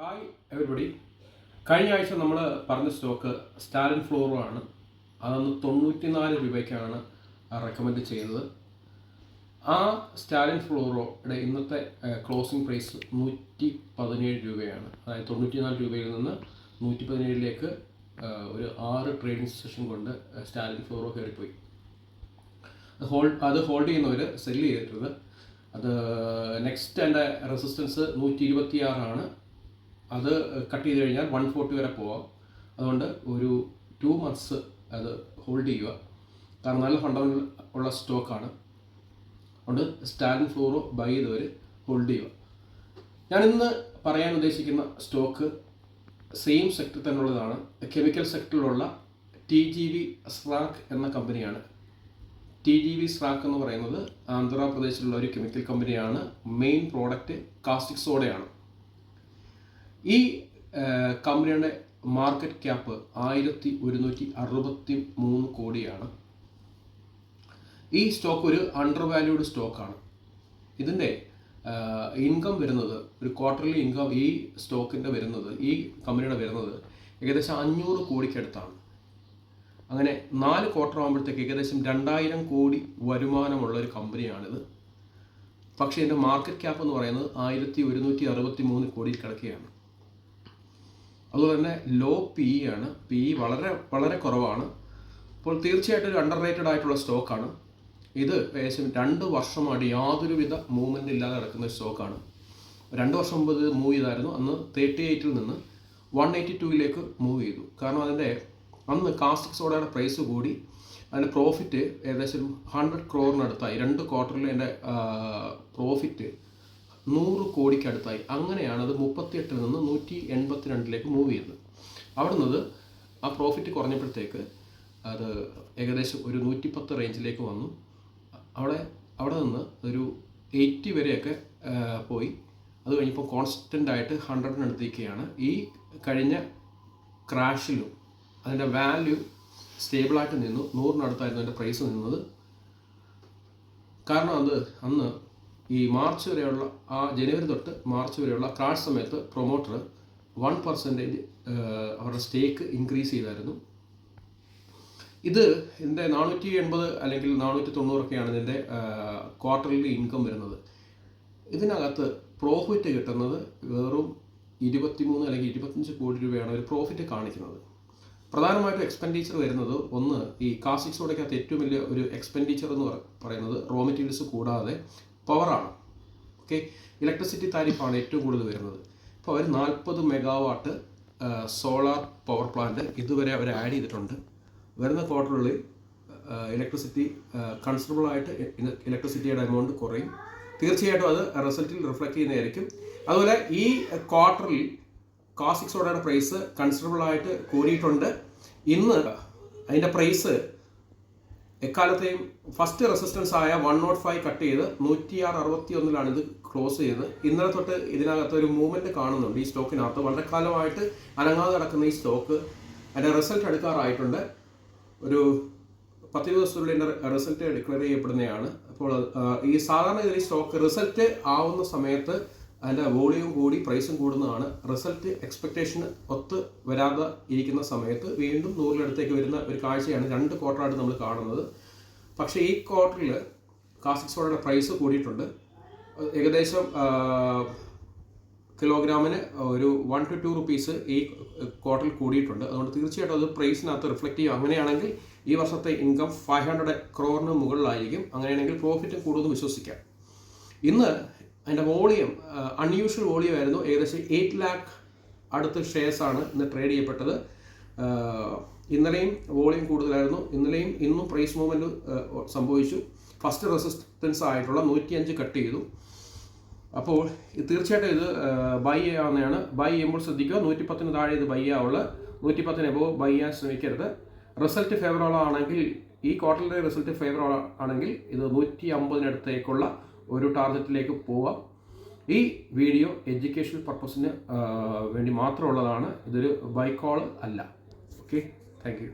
Hi everybody. കഴിഞ്ഞ ആഴ്ച നമ്മൾ പറഞ്ഞ സ്റ്റോക്ക് സ്റ്റാലിൻ ഫ്ലോറോ ആണ്. അതൊന്ന് 94 രൂപയ്ക്കാണ് റെക്കമെൻഡ് ചെയ്തത്. ആ സ്റ്റാലിൻ ഫ്ലോറോയുടെ ഇന്നത്തെ ക്ലോസിംഗ് പ്രൈസ് 117 രൂപയാണ്. അതായത് 94 രൂപയിൽ നിന്ന് 117ലേക്ക് ഒരു 6 ട്രേഡിംഗ് സെഷൻ കൊണ്ട് സ്റ്റാലിൻ ഫ്ലോറോ കയറിപ്പോയി. അത് ഹോൾഡ് ചെയ്യുന്നവർ സെല്ല് ചെയ്തിട്ടുള്ളത്. അത് നെക്സ്റ്റ് എൻ്റെ റെസിസ്റ്റൻസ് 126 ആണ്. അത് കട്ട് ചെയ്ത് കഴിഞ്ഞാൽ 140 വരെ പോവാം. അതുകൊണ്ട് ഒരു 2 months അത് ഹോൾഡ് ചെയ്യുക. കാരണം നല്ല ഫണ്ടമെൻ്റൽ ഉള്ള സ്റ്റോക്കാണ്. അതുകൊണ്ട് സ്റ്റാലിൻ ഫ്ലോറോ ബൈ ചെയ്തവർ ഹോൾഡ് ചെയ്യുക. ഞാൻ ഇന്ന് പറയാൻ ഉദ്ദേശിക്കുന്ന സ്റ്റോക്ക് സെയിം സെക്ടർ തന്നെയുള്ളതാണ്. കെമിക്കൽ സെക്ടറിലുള്ള TGV സ്രാക്ക് എന്ന കമ്പനിയാണ്. TGV സ്രാക്ക് എന്ന് പറയുന്നത് ആന്ധ്രാപ്രദേശിലുള്ള ഒരു കെമിക്കൽ കമ്പനിയാണ്. മെയിൻ പ്രോഡക്റ്റ് കാസ്റ്റിക് സോഡയാണ്. ഈ കമ്പനിയുടെ മാർക്കറ്റ് ക്യാപ്പ് 1163 കോടിയാണ്. ഈ സ്റ്റോക്ക് ഒരു അണ്ടർ വാല്യൂഡ് സ്റ്റോക്കാണ്. ഇതിൻ്റെ ഇൻകം വരുന്നത്, ഒരു ക്വാർട്ടർലി ഇൻകം ഈ സ്റ്റോക്കിൻ്റെ വരുന്നത്, ഈ കമ്പനിയുടെ വരുന്നത് ഏകദേശം 500 കോടിക്കടുത്താണ്. അങ്ങനെ 4 ക്വാർട്ടർ ആകുമ്പോഴത്തേക്ക് ഏകദേശം 2000 കോടി വരുമാനമുള്ള ഒരു കമ്പനിയാണിത്. പക്ഷേ ഇതിൻ്റെ മാർക്കറ്റ് ക്യാപ്പ് എന്ന് പറയുന്നത് 1163 കോടിയിൽ കിടക്കുകയാണ്. അതുപോലെ തന്നെ ലോ PE ആണ്. PE വളരെ വളരെ കുറവാണ്. അപ്പോൾ തീർച്ചയായിട്ടും ഒരു അണ്ടർ റേറ്റഡ് ആയിട്ടുള്ള സ്റ്റോക്കാണ്. ഇത് ഏകദേശം 2 വർഷമായിട്ട് യാതൊരുവിധ മൂവ്മെൻ്റ് ഇല്ലാതെ കിടക്കുന്ന സ്റ്റോക്കാണ്. 2 വർഷം മുമ്പ് ഇത് മൂവ് ചെയ്തായിരുന്നു. അന്ന് 38 നിന്ന് 182ലേക്ക് മൂവ് ചെയ്തു. കാരണം അതിൻ്റെ അന്ന് കാസ്റ്റിക് സോഡയുടെ പ്രൈസ് കൂടി, അതിൻ്റെ പ്രോഫിറ്റ് ഏകദേശം 100 crore-നടുത്തായി. 2 ക്വാർട്ടറിൽ എൻ്റെ പ്രോഫിറ്റ് 100 കോടിക്കടുത്തായി. അങ്ങനെയാണ് അത് 38 നിന്ന് 182ലേക്ക് മൂവ് ചെയ്തത്. അവിടെ നിന്ന് ആ പ്രോഫിറ്റ് കുറഞ്ഞപ്പോഴത്തേക്ക് അത് ഏകദേശം ഒരു 110 റേഞ്ചിലേക്ക് വന്നു. അവിടെ നിന്ന് ഒരു 80 വരെയൊക്കെ പോയി. അത് കഴിഞ്ഞപ്പോൾ കോൺസ്റ്റൻ്റ് ആയിട്ട് 100-നടുത്തേക്കാണ്. ഈ കഴിഞ്ഞ ക്രാഷിലും അതിൻ്റെ വാല്യൂ സ്റ്റേബിളായിട്ട് നിന്നു. 100-നടുത്തായിരുന്നു അതിൻ്റെ പ്രൈസ് നിന്നത്. കാരണം അത് അന്ന് ഈ മാർച്ച് വരെയുള്ള ജനുവരി തൊട്ട് മാർച്ച് വരെയുള്ള ക്രാഷ് സമയത്ത് പ്രൊമോട്ടർ 1% അവരുടെ സ്റ്റേക്ക് ഇൻക്രീസ് ചെയ്തായിരുന്നു. ഇതിൻ്റെ 480 അല്ലെങ്കിൽ 490 ഇതിൻ്റെ ക്വാർട്ടർലി ഇൻകം വരുന്നത്. ഇതിനകത്ത് പ്രോഫിറ്റ് കിട്ടുന്നത് വെറും 23 അല്ലെങ്കിൽ 25 കോടി രൂപയാണ് ഒരു പ്രോഫിറ്റ് കാണിക്കുന്നത്. പ്രധാനമായിട്ടും എക്സ്പെൻഡിച്ചർ വരുന്നത്, ഒന്ന് ഈ കാസ്റ്റിക് സോഡയ്ക്കകത്ത് ഏറ്റവും വലിയ ഒരു എക്സ്പെൻഡിച്ചർ എന്ന് പറയുന്നത് റോ മെറ്റീരിയൽസ് കൂടാതെ പവറാണ്. ഓക്കെ, ഇലക്ട്രിസിറ്റി താരിഫാണ് ഏറ്റവും കൂടുതൽ വരുന്നത്. ഇപ്പോൾ അവർ 40 മെഗാവാട്ട് സോളാർ പവർ പ്ലാന്റ് ഇതുവരെ അവർ ആഡ് ചെയ്തിട്ടുണ്ട്. വരുന്ന ക്വാർട്ടറുകളിൽ ഇലക്ട്രിസിറ്റി കൺസിഡറബിളായിട്ട് ഇലക്ട്രിസിറ്റിയുടെ എമൗണ്ട് കുറയും. തീർച്ചയായിട്ടും അത് റിസൾട്ടിൽ റിഫ്ലക്റ്റ് ചെയ്യുന്നതായിരിക്കും. അതുപോലെ ഈ ക്വാർട്ടറിൽ കാസ്റ്റിക് സോഡയുടെ പ്രൈസ് കൺസിഡറബിളായിട്ട് കൂടിയിട്ടുണ്ട്. ഇന്ന് അതിൻ്റെ പ്രൈസ് എക്കാലത്തെയും ഫസ്റ്റ് റെസിസ്റ്റൻസ് ആയ 105 കട്ട് ചെയ്ത് 106.61 ഇത് ക്ലോസ് ചെയ്ത് ഇന്നലെ തൊട്ട് ഇതിനകത്ത് ഒരു മൂവ്മെൻറ്റ് കാണുന്നുണ്ട്. ഈ സ്റ്റോക്കിനകത്ത് വളരെ കാലമായിട്ട് അനങ്ങാതെ കിടക്കുന്ന ഈ സ്റ്റോക്ക് അതിൻ്റെ റിസൾട്ട് എടുക്കാറായിട്ടുണ്ട്. ഒരു 10 ദിവസത്തിനുള്ളിൽ എൻ്റെ റിസൾട്ട് ഡിക്ലെയർ ചെയ്യപ്പെടുന്നതാണ്. അപ്പോൾ ഈ സാധാരണ ഈ സ്റ്റോക്ക് റിസൾട്ട് ആവുന്ന സമയത്ത് അതിൻ്റെ വോളിയം കൂടി പ്രൈസും കൂടുന്നതാണ്. റിസൾട്ട് എക്സ്പെക്റ്റേഷന് ഒത്ത് വരാതെ ഇരിക്കുന്ന സമയത്ത് വീണ്ടും 100-നടുത്തേക്ക് വരുന്ന ഒരു കാഴ്ചയാണ് 2 ക്വാർട്ടറായിട്ട് നമ്മൾ കാണുന്നത്. പക്ഷേ ഈ ക്വാർട്ടറിൽ കാസ്റ്റിക് സോഡയുടെ പ്രൈസ് കൂടിയിട്ടുണ്ട്. ഏകദേശം കിലോഗ്രാമിന് ഒരു 1 to 2 rupees ഈ ക്വാർട്ടറിൽ കൂടിയിട്ടുണ്ട്. അതുകൊണ്ട് തീർച്ചയായിട്ടും അത് പ്രൈസിനകത്ത് റിഫ്ലക്റ്റ് ചെയ്യും. അങ്ങനെയാണെങ്കിൽ ഈ വർഷത്തെ ഇൻകം 500 crore മുകളിലായിരിക്കും. അങ്ങനെയാണെങ്കിൽ പ്രോഫിറ്റ് കൂടുതൽ വിശ്വസിക്കാം. ഇന്ന് അതിൻ്റെ വോളിയം അൺയൂഷ്വൽ വോളിയം ആയിരുന്നു. ഏകദേശം 8 lakh അടുത്ത് ഷെയർസാണ് ഇന്ന് ട്രേഡ് ചെയ്യപ്പെട്ടത്. ഇന്നലെയും വോളിയം കൂടുതലായിരുന്നു. ഇന്നലെയും ഇന്നും പ്രൈസ് മൂവ്മെൻറ്റ് സംഭവിച്ചു. ഫസ്റ്റ് റെസിസ്റ്റൻസ് ആയിട്ടുള്ള 105 കട്ട് ചെയ്തു. അപ്പോൾ തീർച്ചയായിട്ടും ഇത് ബൈ ചെയ്യാവുന്നതാണ്. ബൈ ചെയ്യുമ്പോൾ ശ്രദ്ധിക്കുക, 110 താഴെ ഇത് ബൈ ചെയ്യാവുള്ളൂ. 110 എബോവ് ബൈ ചെയ്യാൻ ശ്രമിക്കരുത്. റിസൾട്ട് ഫേവറബിൾ ആണെങ്കിൽ, ഈ ക്വാർട്ടറിലെ റിസൾട്ട് ഫേവറബിൾ ആണെങ്കിൽ ഇത് 150-നടുത്തേക്കുള്ള ഒരു ടാർഗറ്റിലേക്ക് പോവാം. ഈ വീഡിയോ എഡ്യൂക്കേഷണൽ പർപ്പസിന് വേണ്ടി മാത്രമുള്ളതാണ്. ഇതൊരു ബൈ കോൾ അല്ല. Okay, thank you.